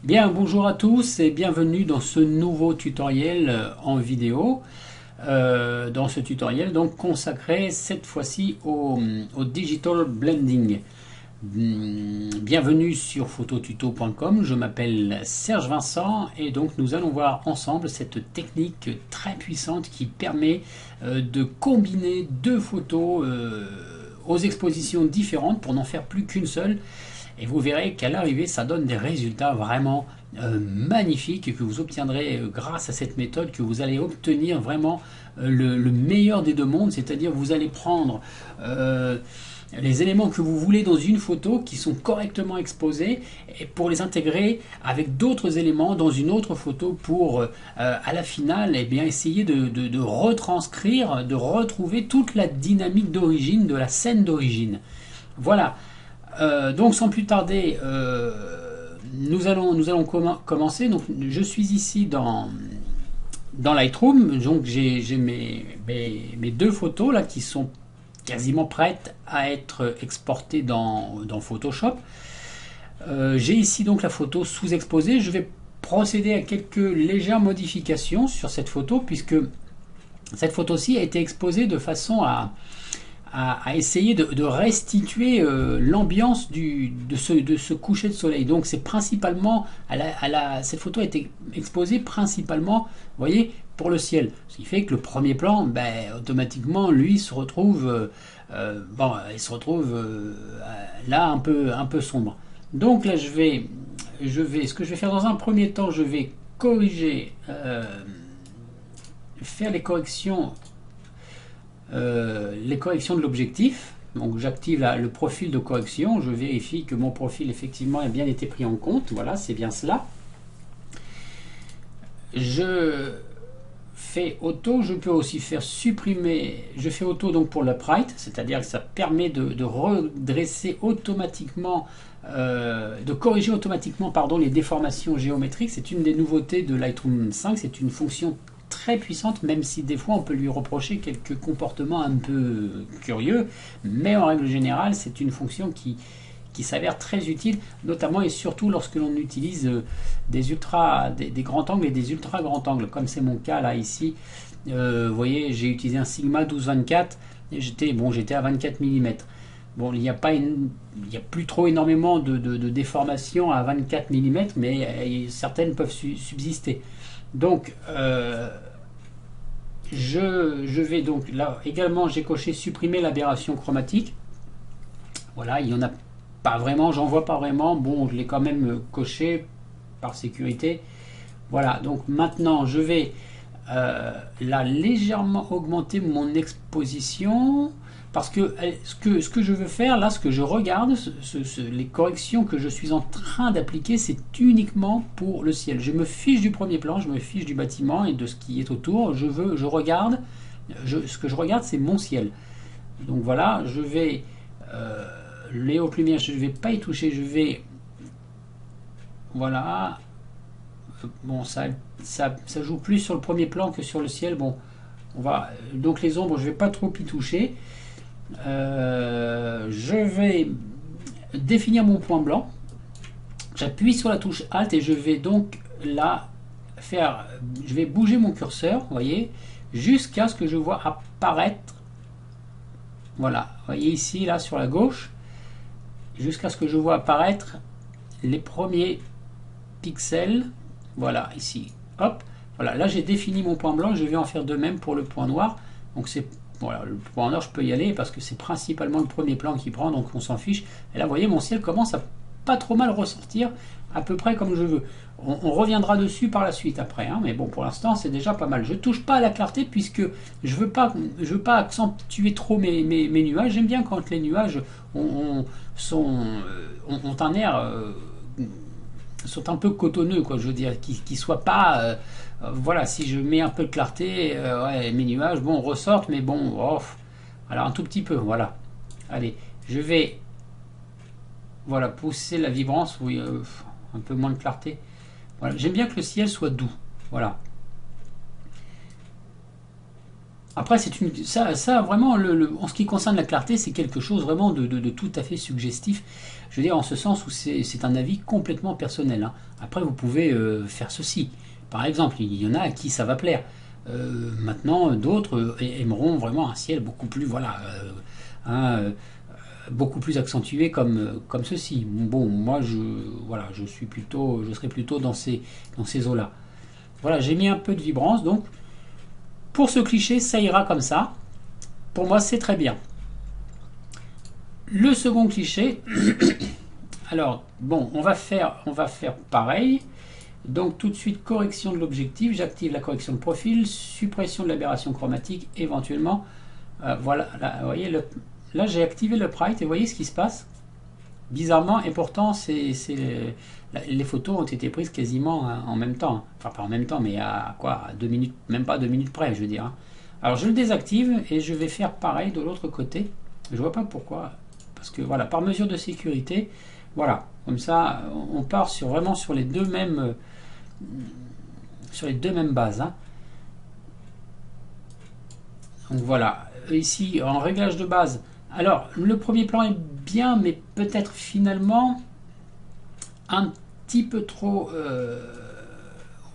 Bien, bonjour à tous et bienvenue dans ce nouveau tutoriel en vidéo. Dans ce tutoriel donc consacré cette fois-ci au digital blending. Bienvenue sur phototuto.com, je m'appelle Serge Vincent et donc nous allons voir ensemble cette technique très puissante qui permet de combiner deux photos aux expositions différentes pour n'en faire plus qu'une seule. Et vous verrez qu'à l'arrivée, ça donne des résultats vraiment magnifiques que vous obtiendrez grâce à cette méthode, que vous allez obtenir vraiment le meilleur des deux mondes, c'est-à-dire vous allez prendre les éléments que vous voulez dans une photo qui sont correctement exposés et pour les intégrer avec d'autres éléments dans une autre photo pour à la finale eh bien, essayer de retranscrire, de retrouver toute la dynamique d'origine de la scène d'origine. Voilà. Donc sans plus tarder, nous allons commencer. Donc, je suis ici dans Lightroom. Donc j'ai mes deux photos là qui sont quasiment prêtes à être exportées dans Photoshop. J'ai ici donc la photo sous-exposée. Je vais procéder à quelques légères modifications sur cette photo puisque cette photo-ci a été exposée de façon à essayer de restituer l'ambiance de ce coucher de soleil. Donc c'est principalement, cette photo a été exposée principalement, vous voyez, pour le ciel. Ce qui fait que le premier plan, ben, automatiquement, lui se retrouve, il se retrouve là un peu sombre. Donc là, ce que je vais faire dans un premier temps, je vais corriger, faire les corrections de l'objectif. Donc j'active le profil de correction, je vérifie que mon profil effectivement a bien été pris en compte, voilà, c'est bien cela. Je fais auto, je peux aussi faire supprimer, je fais auto donc pour l'upright, c'est-à-dire que ça permet de redresser automatiquement, de corriger automatiquement pardon, les déformations géométriques. C'est une des nouveautés de Lightroom 5, c'est une fonction très puissante, même si des fois on peut lui reprocher quelques comportements un peu curieux, mais en règle générale c'est une fonction qui s'avère très utile, notamment et surtout lorsque l'on utilise des grands angles et des ultra grands angles, comme c'est mon cas là ici. Vous voyez, j'ai utilisé un Sigma 12-24 et j'étais à 24 mm. Bon, il n'y a plus trop énormément de déformations à 24 mm, mais certaines peuvent subsister. Donc, je vais donc là également, j'ai coché supprimer l'aberration chromatique. Voilà, il n'y en a pas vraiment, j'en vois pas vraiment. Bon, je l'ai quand même coché par sécurité. Voilà, donc maintenant je vais là légèrement augmenter mon exposition parce que ce que je veux faire là, ce que je regarde, les corrections que je suis en train d'appliquer, c'est uniquement pour le ciel. Je me fiche du premier plan, je me fiche du bâtiment et de ce qui est autour. Je regarde, ce que je regarde, c'est mon ciel. Donc voilà, je vais les hautes lumières, je ne vais pas y toucher, je vais voilà. Bon, ça joue plus sur le premier plan que sur le ciel. Bon, donc les ombres, je vais pas trop y toucher. Je vais définir mon point blanc. J'appuie sur la touche Alt et je vais donc là je vais bouger mon curseur, vous voyez, jusqu'à ce que je vois apparaître. Voilà, vous voyez ici, là, sur la gauche, jusqu'à ce que je vois apparaître les premiers pixels. Voilà, ici, hop, voilà, là j'ai défini mon point blanc, je vais en faire de même pour le point noir. Donc voilà, le point noir je peux y aller parce que c'est principalement le premier plan qui prend, donc on s'en fiche. Et là vous voyez, mon ciel commence à pas trop mal ressortir, à peu près comme je veux. On reviendra dessus par la suite après, hein, mais bon, pour l'instant c'est déjà pas mal. Je touche pas à la clarté puisque je veux pas accentuer trop mes nuages. J'aime bien quand les nuages ont un air sont un peu cotonneux, quoi, je veux dire, qui soient pas voilà, si je mets un peu de clarté, ouais, mes nuages, bon, ressortent, mais bon, oh, alors un tout petit peu, voilà. Allez, je vais, voilà, pousser la vibrance, oui, un peu moins de clarté. Voilà, j'aime bien que le ciel soit doux, voilà. Après, ça vraiment, en ce qui concerne la clarté, c'est quelque chose vraiment de tout à fait suggestif. Je veux dire, en ce sens où c'est un avis complètement personnel, hein. Après, vous pouvez faire ceci. Par exemple, il y en a à qui ça va plaire. Maintenant, d'autres aimeront vraiment un ciel beaucoup plus, voilà, hein, beaucoup plus accentué comme ceci. Bon, moi, voilà, je serais plutôt dans ces eaux-là. Voilà, j'ai mis un peu de vibrance, donc pour ce cliché, ça ira comme ça. Pour moi, c'est très bien. Le second cliché, alors, bon, on va faire pareil. Donc, tout de suite, correction de l'objectif. J'active la correction de profil, suppression de l'aberration chromatique, éventuellement. Voilà, là, vous voyez, là, j'ai activé le Bright et vous voyez ce qui se passe. Bizarrement, et pourtant, les photos ont été prises quasiment en même temps. Enfin, pas en même temps, mais à quoi, à 2 minutes, même pas 2 minutes près, je veux dire, hein. Alors, je le désactive et je vais faire pareil de l'autre côté. Je vois pas pourquoi. Parce que, voilà, par mesure de sécurité, voilà. Comme ça, on part vraiment sur les deux mêmes bases, hein. Donc, voilà. Ici, en réglage de base, alors, le premier plan est bien, mais peut-être finalement un petit peu trop,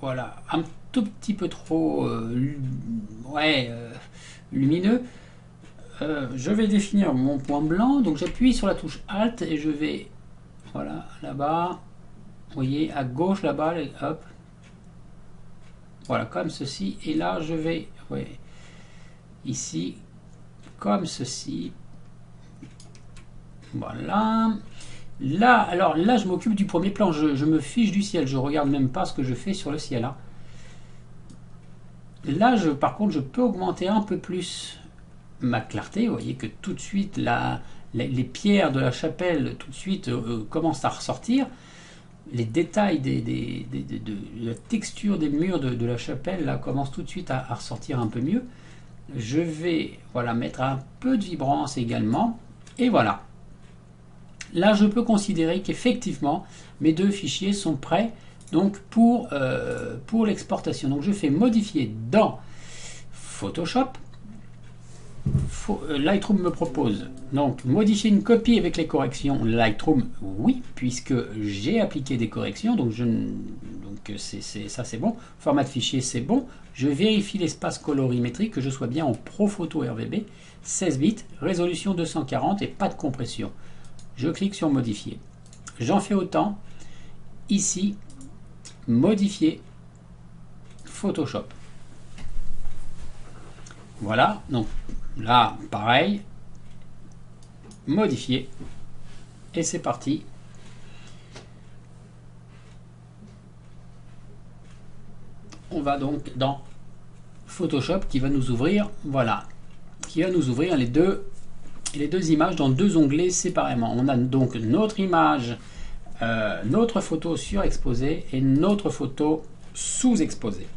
voilà, un tout petit peu trop, ouais, lumineux. Je vais définir mon point blanc, donc j'appuie sur la touche Alt et je vais, voilà, là-bas, vous voyez, à gauche là-bas, hop, voilà, comme ceci, et là je vais, ouais, ici, comme ceci. Voilà. Là, alors là, je m'occupe du premier plan. Je me fiche du ciel. Je regarde même pas ce que je fais sur le ciel, hein. Là, par contre, je peux augmenter un peu plus ma clarté. Vous voyez que tout de suite, les pierres de la chapelle, tout de suite, commencent à ressortir. Les détails de la texture des murs de la chapelle, là, commencent tout de suite à ressortir un peu mieux. Je vais, voilà, mettre un peu de vibrance également. Et voilà. Là, je peux considérer qu'effectivement, mes deux fichiers sont prêts donc pour l'exportation. Donc, je fais modifier dans Photoshop. Lightroom me propose donc modifier une copie avec les corrections. Lightroom, oui, puisque j'ai appliqué des corrections. Donc, ça, c'est bon. Format de fichier, c'est bon. Je vérifie l'espace colorimétrique, que je sois bien en Pro Photo RVB, 16 bits, résolution 240 et pas de compression. Je clique sur modifier. J'en fais autant. Ici, modifier Photoshop. Voilà. Donc là, pareil. Modifier. Et c'est parti. On va donc dans Photoshop qui va nous ouvrir, voilà, qui va nous ouvrir les deux images dans deux onglets séparément. On a donc notre image, notre photo surexposée et notre photo sous-exposée.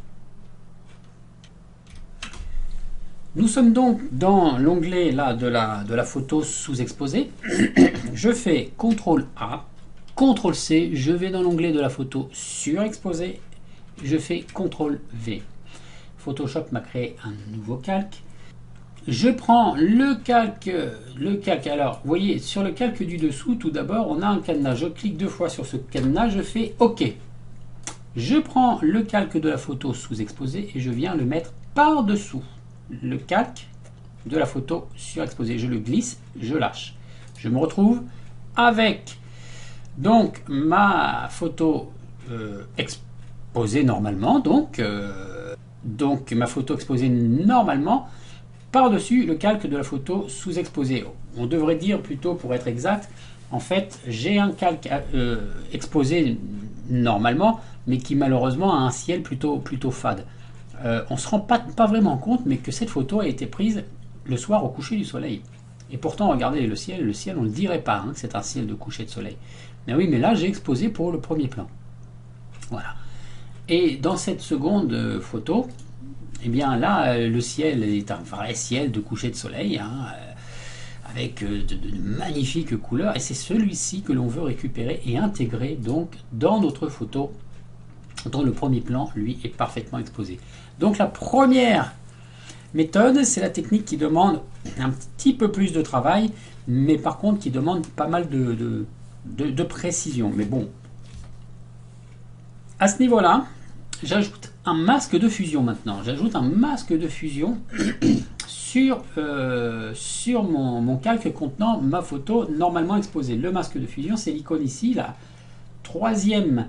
Nous sommes donc dans l'onglet là de la photo sous-exposée. Je fais CTRL A, CTRL C, je vais dans l'onglet de la photo surexposée, je fais CTRL V. Photoshop m'a créé un nouveau calque. Je prends le calque. Alors, vous voyez, sur le calque du dessous, tout d'abord, on a un cadenas. Je clique 2 fois sur ce cadenas, je fais OK. Je prends le calque de la photo sous-exposée et je viens le mettre par-dessous le calque de la photo surexposée. Je le glisse, je lâche. Je me retrouve avec donc ma photo exposée normalement, donc ma photo exposée normalement par-dessus le calque de la photo sous-exposée. On devrait dire plutôt, pour être exact, en fait, j'ai un calque exposé normalement, mais qui malheureusement a un ciel plutôt fade. On ne se rend pas vraiment compte, mais que cette photo a été prise le soir au coucher du soleil. Et pourtant, regardez le ciel, on ne le dirait pas, hein, que c'est un ciel de coucher de soleil. Mais oui, mais là, j'ai exposé pour le premier plan. Voilà. Et dans cette seconde photo, eh bien là, le ciel est un vrai ciel de coucher de soleil, hein, avec de magnifiques couleurs. Et c'est celui-ci que l'on veut récupérer et intégrer donc dans notre photo, dont le premier plan, lui, est parfaitement exposé. Donc la première méthode, c'est la technique qui demande un petit peu plus de travail, mais par contre qui demande pas mal de précision. Mais bon, à ce niveau-là, j'ajoute un masque de fusion maintenant. J'ajoute un masque de fusion sur mon calque contenant ma photo normalement exposée. Le masque de fusion, c'est l'icône ici, la troisième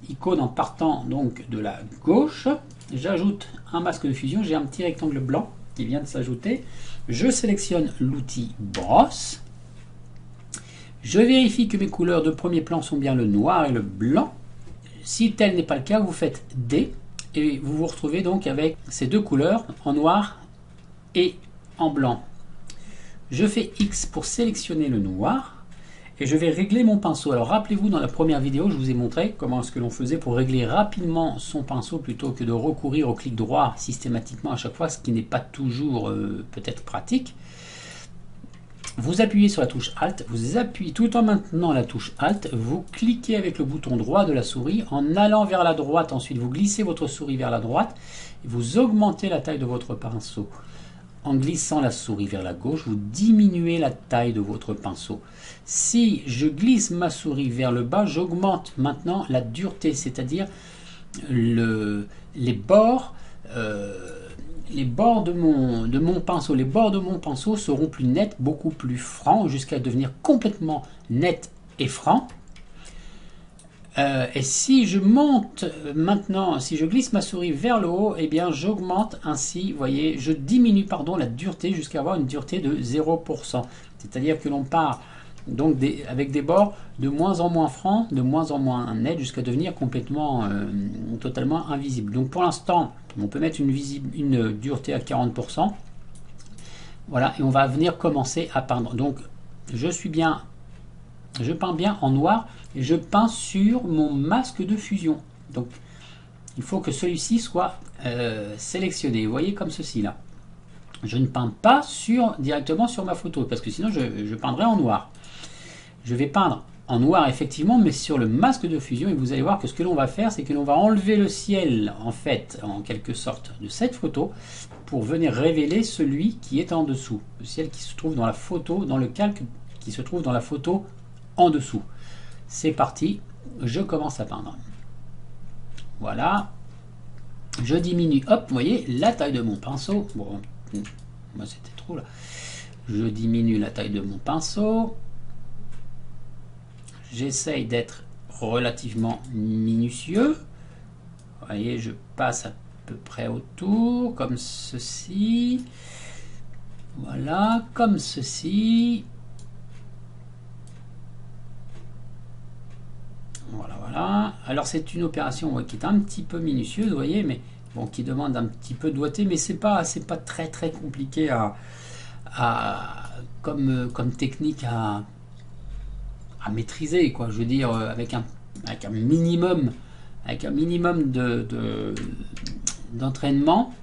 icône en partant donc de la gauche. J'ajoute un masque de fusion, j'ai un petit rectangle blanc qui vient de s'ajouter. Je sélectionne l'outil brosse. Je vérifie que mes couleurs de premier plan sont bien le noir et le blanc. Si tel n'est pas le cas, vous faites D et vous vous retrouvez donc avec ces deux couleurs en noir et en blanc. Je fais X pour sélectionner le noir et je vais régler mon pinceau. Alors rappelez-vous, dans la première vidéo, je vous ai montré comment est-ce que l'on faisait pour régler rapidement son pinceau plutôt que de recourir au clic droit systématiquement à chaque fois, ce qui n'est pas toujours peut-être pratique. Vous appuyez sur la touche Alt, vous appuyez tout en maintenant la touche Alt, vous cliquez avec le bouton droit de la souris, en allant vers la droite, ensuite vous glissez votre souris vers la droite, et vous augmentez la taille de votre pinceau. En glissant la souris vers la gauche, vous diminuez la taille de votre pinceau. Si je glisse ma souris vers le bas, j'augmente maintenant la dureté, c'est-à-dire les bords de mon pinceau. Les bords de mon pinceau seront plus nets, beaucoup plus francs, jusqu'à devenir complètement nets et francs. Et si je monte maintenant, si je glisse ma souris vers le haut, eh bien j'augmente ainsi, vous voyez, je diminue la dureté jusqu'à avoir une dureté de 0%. C'est-à-dire que l'on part donc avec des bords de moins en moins francs, de moins en moins nets, jusqu'à devenir complètement, totalement invisible. Donc pour l'instant, on peut mettre une dureté à 40%. Voilà, et on va venir commencer à peindre. Donc je peins bien en noir et je peins sur mon masque de fusion. Donc il faut que celui-ci soit sélectionné. Vous voyez, comme ceci là. Je ne peins pas directement sur ma photo, parce que sinon je peindrai en noir. Je vais peindre en noir effectivement, mais sur le masque de fusion, et vous allez voir que ce que l'on va faire, c'est que l'on va enlever le ciel, en fait, en quelque sorte, de cette photo, pour venir révéler celui qui est en dessous. Le ciel qui se trouve dans la photo, dans le calque qui se trouve dans la photo en dessous. C'est parti, je commence à peindre. Voilà. Je diminue, hop, vous voyez, la taille de mon pinceau. Bon, moi c'était trop là. Je diminue la taille de mon pinceau. J'essaye d'être relativement minutieux. Vous voyez, je passe à peu près autour, comme ceci. Voilà, comme ceci. Voilà, voilà. Alors c'est une opération qui est un petit peu minutieuse, vous voyez, mais bon, qui demande un petit peu de doigté, mais c'est pas très très compliqué comme technique à maîtriser, quoi. Je veux dire, avec un minimum d'entraînement.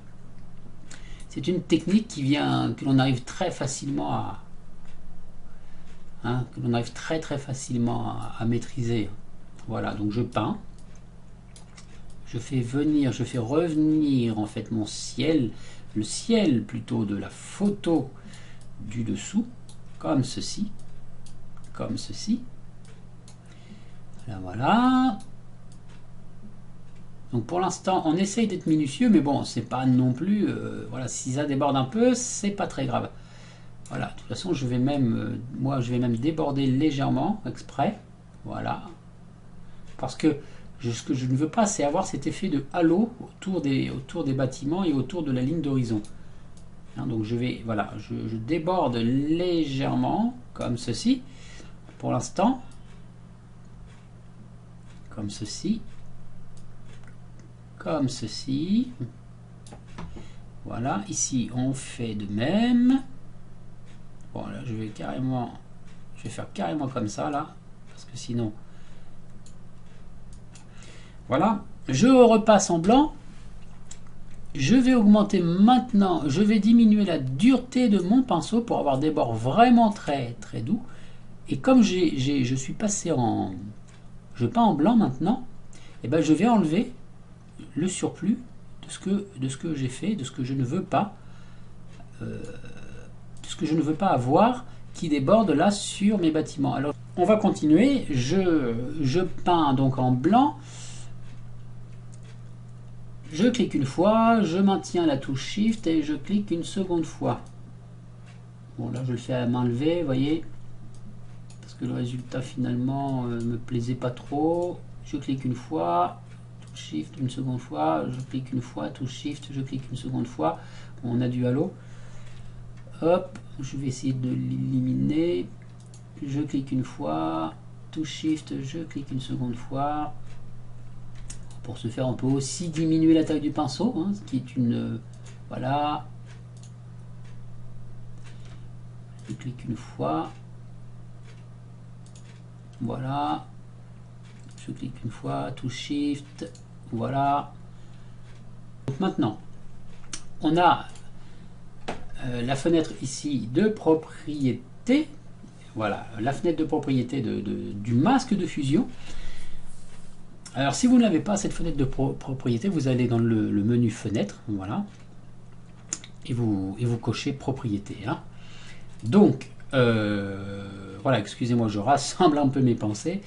C'est une technique que l'on arrive très facilement que l'on arrive très facilement à maîtriser. Voilà, donc je peins. Je fais revenir en fait mon ciel, le ciel plutôt de la photo du dessous, comme ceci. Comme ceci. Voilà. Donc pour l'instant, on essaye d'être minutieux, mais bon, c'est pas non plus. Voilà, si ça déborde un peu, c'est pas très grave. Voilà. De toute façon, je vais même déborder légèrement, exprès. Voilà. Parce que ce que je ne veux pas, c'est avoir cet effet de halo autour des bâtiments et autour de la ligne d'horizon. Donc je déborde légèrement, comme ceci. Pour l'instant, comme ceci, voilà. Ici on fait de même. Bon, là je vais faire carrément comme ça là, parce que sinon, voilà. Je repasse en blanc. Je vais augmenter maintenant, je vais diminuer la dureté de mon pinceau pour avoir des bords vraiment très très doux. Et comme je suis passé je peins en blanc maintenant, et ben je vais enlever le surplus de ce que j'ai fait, de ce que je ne veux pas. ce que je ne veux pas avoir qui déborde là sur mes bâtiments. Alors on va continuer, je peins donc en blanc, je clique une fois, je maintiens la touche Shift et je clique une seconde fois. Bon là je le fais à main levée, vous voyez, parce que le résultat finalement me plaisait pas trop. Je clique une fois, touche Shift une seconde fois, je clique une fois, touche Shift, je clique une seconde fois. Bon, on a du halo. Hop, je vais essayer de l'éliminer. Je clique une fois, touche Shift, je clique une seconde fois. Pour ce faire, on peut aussi diminuer la taille du pinceau, hein, ce qui est une... voilà. Je clique une fois. Voilà. Je clique une fois, touche Shift. Voilà. Donc maintenant, on a la fenêtre ici de propriété. Voilà, la fenêtre de propriété du masque de fusion. Alors si vous n'avez pas cette fenêtre de propriété, vous allez dans le menu fenêtre, voilà, et vous cochez propriété. Hein. Donc, voilà, excusez-moi, je rassemble un peu mes pensées.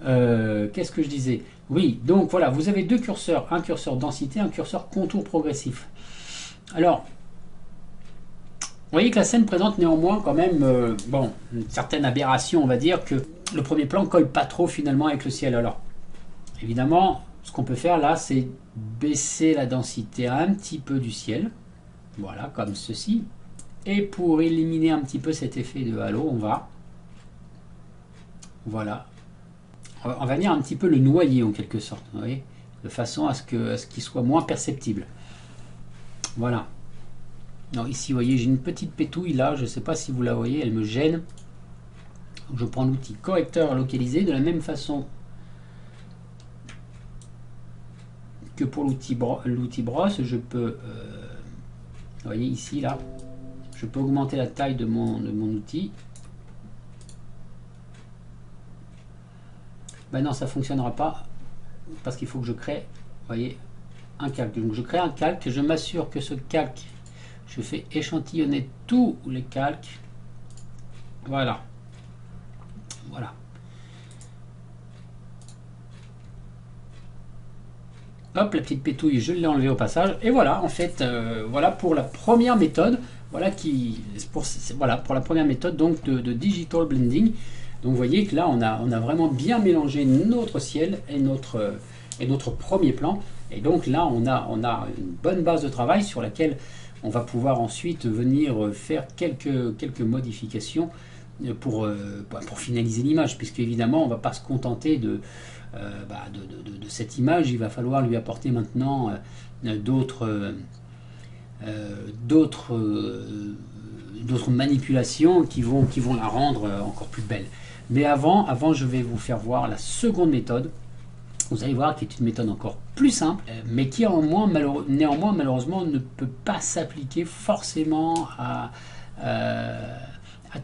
Qu'est-ce que je disais? Oui, donc voilà, vous avez deux curseurs, un curseur densité, un curseur contour progressif. Alors, vous voyez que la scène présente néanmoins quand même bon, une certaine aberration, on va dire, que le premier plan colle pas trop finalement avec le ciel. Alors, évidemment, ce qu'on peut faire là, c'est baisser la densité un petit peu du ciel. Voilà, comme ceci. Et pour éliminer un petit peu cet effet de halo, on va... voilà. On va venir un petit peu le noyer en quelque sorte, vous voyez, de façon à ce qu'il soit moins perceptible. Voilà. Alors ici, vous voyez, j'ai une petite pétouille là, je ne sais pas si vous la voyez, elle me gêne. Donc, je prends l'outil correcteur localisé de la même façon que pour l'outil brosse. Je peux, vous voyez ici là, je peux augmenter la taille de mon outil. Ben non, ça ne fonctionnera pas parce qu'il faut que je crée, vous voyez, un calque. Donc je crée un calque, je m'assure que ce calque, je fais échantillonner tous les calques. Voilà. Voilà. Hop, la petite pétouille, je l'ai enlevée au passage. Et voilà, en fait, voilà pour la première méthode. Voilà, voilà pour la première méthode donc de Digital Blending. Donc vous voyez que là, on a vraiment bien mélangé notre ciel et notre premier plan. Et donc là, on a une bonne base de travail sur laquelle on va pouvoir ensuite venir faire quelques modifications pour finaliser l'image. Puisque évidemment, on ne va pas se contenter de cette image. Il va falloir lui apporter maintenant d'autres manipulations qui vont la rendre encore plus belle. Mais avant, je vais vous faire voir la seconde méthode. Vous allez voir, qui est une méthode encore plus simple, mais qui néanmoins malheureusement ne peut pas s'appliquer forcément à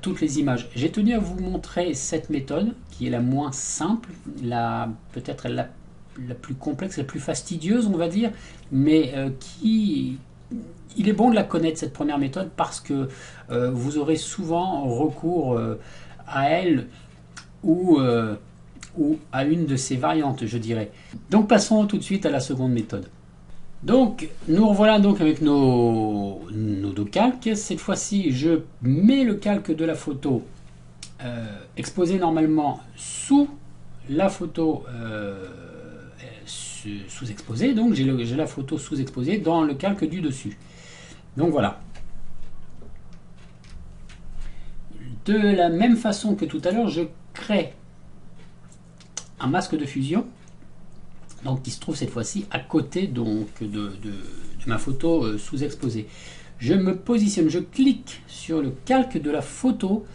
toutes les images. J'ai tenu à vous montrer cette méthode qui est la moins simple, peut-être la plus complexe, la plus fastidieuse, on va dire, mais il est bon de la connaître, cette première méthode, parce que vous aurez souvent recours à elle ou à une de ses variantes, je dirais. Donc passons tout de suite à la seconde méthode. Donc nous revoilà donc avec nos deux calques. Cette fois-ci, je mets le calque de la photo exposé normalement sous la photo sous-exposée. Donc j'ai la photo sous-exposée dans le calque du dessus. Donc voilà. De la même façon que tout à l'heure, je crée un masque de fusion, donc qui se trouve cette fois-ci à côté donc de ma photo sous-exposée. Je me positionne, je clique sur le calque de la photo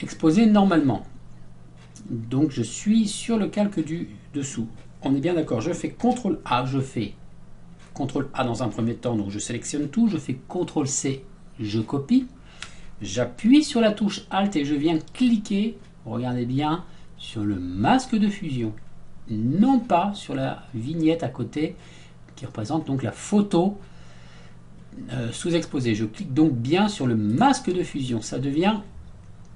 exposée normalement. Donc je suis sur le calque du dessous. On est bien d'accord, je fais CTRL A, je fais CTRL A dans un premier temps, donc je sélectionne tout, je fais CTRL C, je copie, j'appuie sur la touche Alt et je viens cliquer, regardez bien, sur le masque de fusion, non pas sur la vignette à côté qui représente donc la photo sous-exposé. Je clique donc bien sur le masque de fusion. Ça devient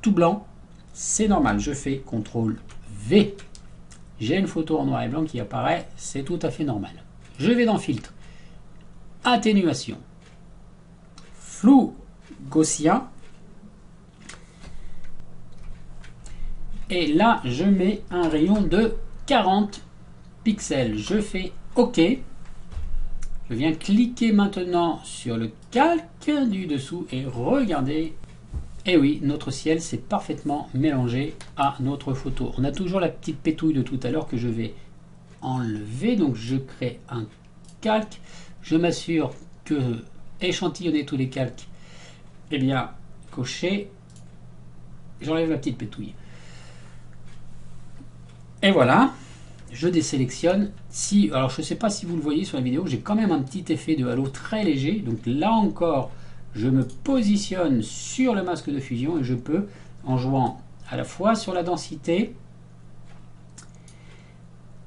tout blanc. C'est normal. Je fais CTRL V. J'ai une photo en noir et blanc qui apparaît. C'est tout à fait normal. Je vais dans Filtre. Atténuation. Flou gaussien. Et là, je mets un rayon de 40 pixels. Je fais OK. Je viens cliquer maintenant sur le calque du dessous et regardez. Et oui, notre ciel s'est parfaitement mélangé à notre photo. On a toujours la petite pétouille de tout à l'heure que je vais enlever. Donc je crée un calque. Je m'assure que échantillonner tous les calques, eh bien, coché. J'enlève la petite pétouille. Et voilà, je désélectionne. Alors je ne sais pas si vous le voyez sur la vidéo, j'ai quand même un petit effet de halo très léger. Donc là encore, je me positionne sur le masque de fusion et je peux, en jouant à la fois sur la densité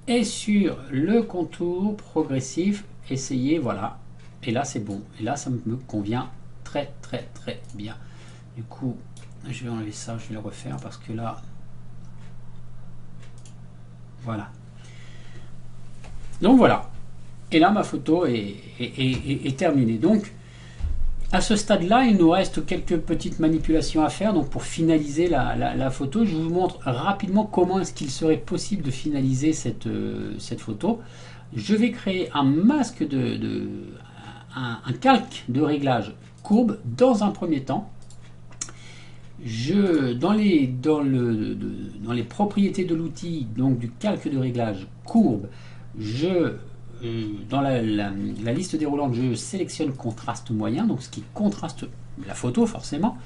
et sur le contour progressif, essayer, voilà. Et là c'est bon. Et là ça me convient très bien. Du coup, je vais enlever ça, je vais le refaire parce que là... Voilà. Donc voilà. Et là, ma photo est terminée. Donc, à ce stade-là, il nous reste quelques petites manipulations à faire. Donc, pour finaliser la photo, je vous montre rapidement comment est-ce qu'il serait possible de finaliser cette photo. Je vais créer un masque un calque de réglage courbe dans un premier temps. Dans les propriétés de l'outil, donc du calque de réglage courbe, dans la liste déroulante, je sélectionne contraste moyen, donc ce qui contraste la photo forcément.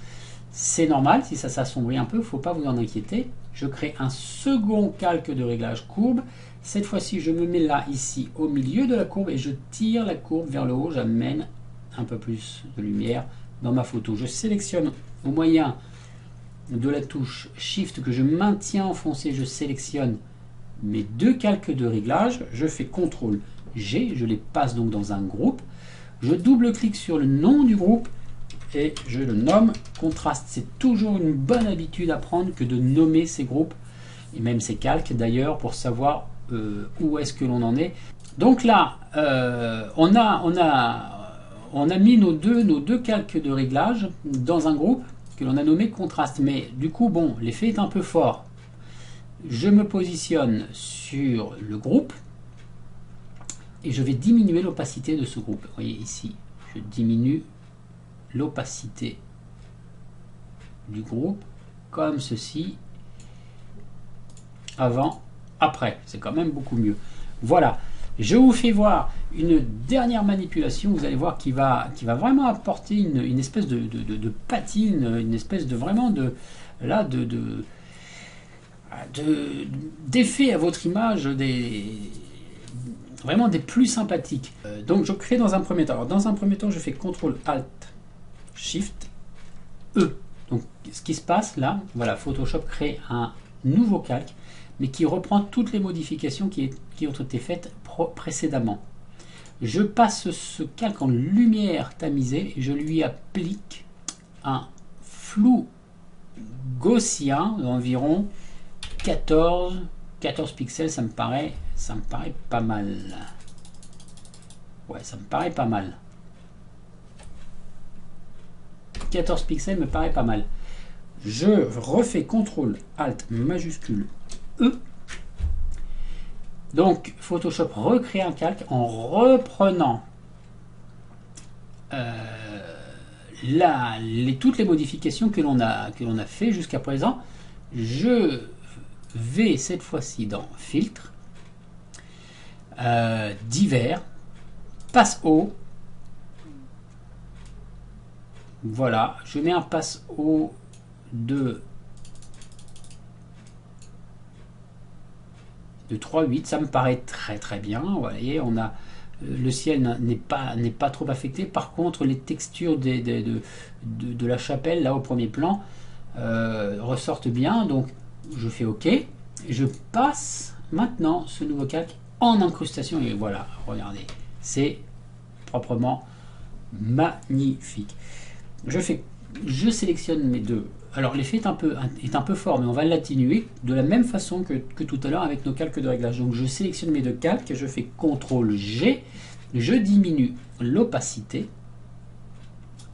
C'est normal, si ça s'assombrit un peu, il ne faut pas vous en inquiéter. Je crée un second calque de réglage courbe. Cette fois-ci, je me mets là, ici, au milieu de la courbe et je tire la courbe vers le haut. J'amène un peu plus de lumière dans ma photo. Je sélectionne au moyen de la touche Shift que je maintiens enfoncé, je sélectionne mes deux calques de réglage, je fais CTRL G, je les passe donc dans un groupe, je double-clique sur le nom du groupe et je le nomme contraste. C'est toujours une bonne habitude à prendre que de nommer ces groupes et même ces calques d'ailleurs pour savoir où est-ce que l'on en est. Donc là, on a mis nos deux calques de réglage dans un groupe que l'on a nommé contraste, mais du coup bon, l'effet est un peu fort. Je me positionne sur le groupe et je vais diminuer l'opacité de ce groupe. Vous voyez ici, je diminue l'opacité du groupe comme ceci, avant, après, c'est quand même beaucoup mieux. Voilà, je vous fais voir une dernière manipulation, vous allez voir qui va vraiment apporter une espèce de patine, une espèce de vraiment d'effet à votre image, vraiment des plus sympathiques. Donc je crée dans un premier temps. Alors, dans un premier temps, je fais CTRL ALT SHIFT E. Donc ce qui se passe là, voilà, Photoshop crée un nouveau calque, mais qui reprend toutes les modifications qui ont été faites précédemment. Je passe ce calque en lumière tamisée et je lui applique un flou gaussien d'environ 14 pixels. Ça me paraît pas mal. Ouais, ça me paraît pas mal. 14 pixels me paraît pas mal. Je refais CTRL ALT majuscule E. Donc Photoshop recrée un calque en reprenant toutes les modifications que l'on a fait jusqu'à présent. Je vais cette fois-ci dans Filtre, Divers, Passe haut. Voilà, je mets un passe haut de 3,8, ça me paraît très bien. Vous voyez, on a le ciel n'est pas trop affecté. Par contre, les textures de la chapelle là au premier plan ressortent bien. Donc, je fais OK. Et je passe maintenant ce nouveau calque en incrustation et voilà. Regardez, c'est proprement magnifique. Je sélectionne mes deux. Alors l'effet est un peu fort, mais on va l'atténuer de la même façon que tout à l'heure avec nos calques de réglage. Donc je sélectionne mes deux calques, je fais CTRL G, je diminue l'opacité.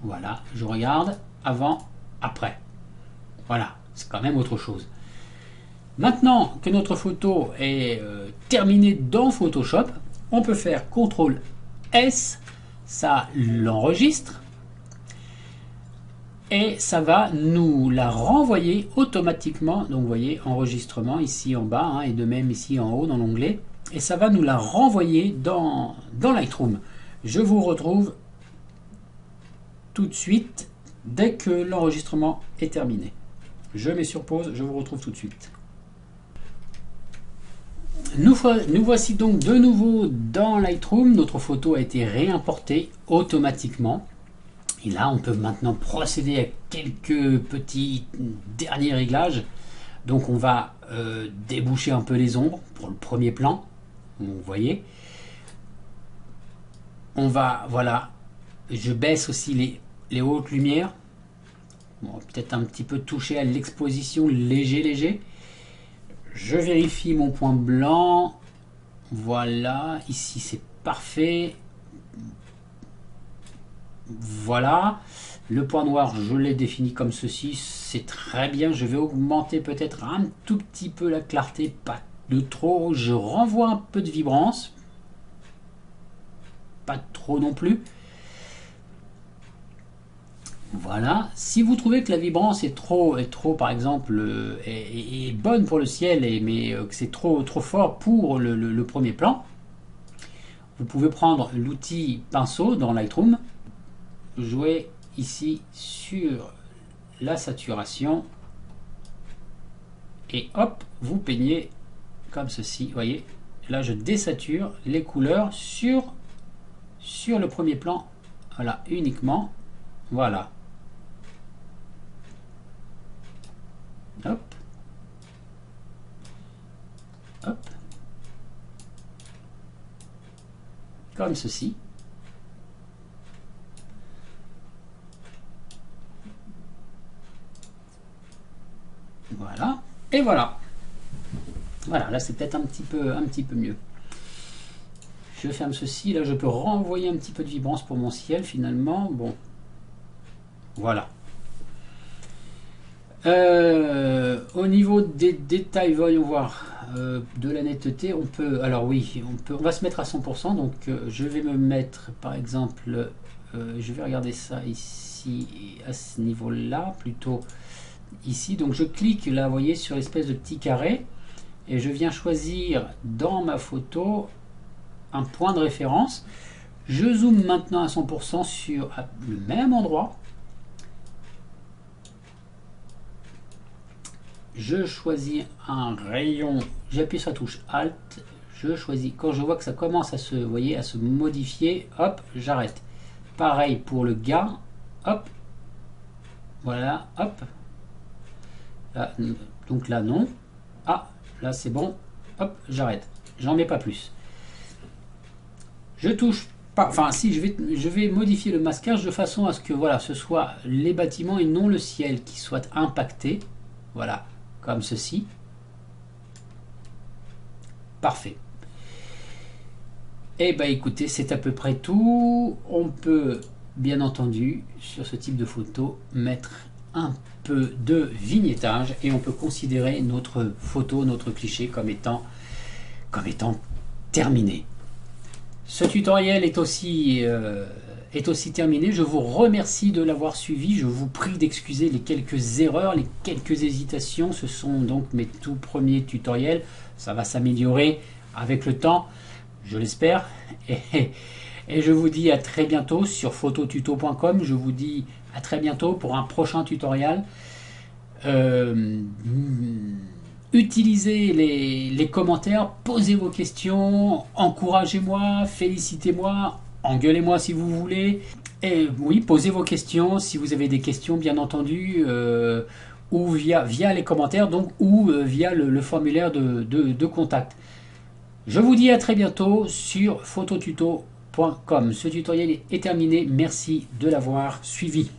Voilà, je regarde avant, après. Voilà, c'est quand même autre chose. Maintenant que notre photo est terminée dans Photoshop, on peut faire CTRL S, ça l'enregistre. Et ça va nous la renvoyer automatiquement. Donc vous voyez, enregistrement ici en bas, hein, et de même ici en haut dans l'onglet. Et ça va nous la renvoyer dans Lightroom. Je vous retrouve tout de suite dès que l'enregistrement est terminé. Je mets sur pause, je vous retrouve tout de suite. Nous voici donc de nouveau dans Lightroom. Notre photo a été réimportée automatiquement. Et là, on peut maintenant procéder à quelques petits derniers réglages. Donc on va déboucher un peu les ombres pour le premier plan. Vous voyez. On va, voilà, je baisse aussi les hautes lumières. Bon, peut-être un petit peu toucher à l'exposition léger. Je vérifie mon point blanc. Voilà, ici c'est parfait. Voilà, le point noir, je l'ai défini comme ceci, c'est très bien. Je vais augmenter peut-être un tout petit peu la clarté, pas de trop. Je renvoie un peu de vibrance, pas trop non plus. Voilà, si vous trouvez que la vibrance est trop par exemple, est bonne pour le ciel, mais que c'est trop fort pour le premier plan, vous pouvez prendre l'outil pinceau dans Lightroom, jouer ici sur la saturation et hop, vous peignez comme ceci. Vous voyez, là je désature les couleurs sur le premier plan. Voilà, uniquement. Voilà. Hop. Hop. Comme ceci. Voilà, et voilà. Voilà, là c'est peut-être un petit peu mieux. Je ferme ceci, là je peux renvoyer un petit peu de vibrance pour mon ciel finalement. Bon, voilà. Au niveau des détails, voyons voir, de la netteté, on peut, alors oui, on va se mettre à 100%, donc je vais me mettre par exemple, je vais regarder ça ici, à ce niveau-là, plutôt ici, donc je clique là, vous voyez, sur l'espèce de petit carré, et je viens choisir dans ma photo un point de référence. Je zoome maintenant à 100% sur le même endroit. Je choisis un rayon, j'appuie sur la touche Alt, je choisis, quand je vois que ça commence à se, vous voyez, à se modifier, hop, j'arrête. Pareil pour le gars, hop, voilà, hop. Là, donc là non, ah, là c'est bon, hop, j'arrête, j'en mets pas plus. Je touche pas, enfin si, je vais modifier le masquage de façon à ce que voilà, ce soit les bâtiments et non le ciel qui soient impactés, voilà, comme ceci. Parfait. Et bah écoutez, c'est à peu près tout. On peut bien entendu sur ce type de photo mettre un peu de vignettage et on peut considérer notre photo, notre cliché comme étant terminé. Ce tutoriel est aussi terminé. Je vous remercie de l'avoir suivi. Je vous prie d'excuser les quelques erreurs, les quelques hésitations. Ce sont donc mes tout premiers tutoriels. Ça va s'améliorer avec le temps, je l'espère. Et je vous dis à très bientôt sur phototuto.com. Je vous dis à très bientôt pour un prochain tutoriel. Utilisez les commentaires, posez vos questions, encouragez-moi, félicitez-moi, engueulez-moi si vous voulez. Et oui, posez vos questions si vous avez des questions, bien entendu, ou via les commentaires, donc, ou via le formulaire de contact. Je vous dis à très bientôt sur phototuto.com. Ce tutoriel est terminé. Merci de l'avoir suivi.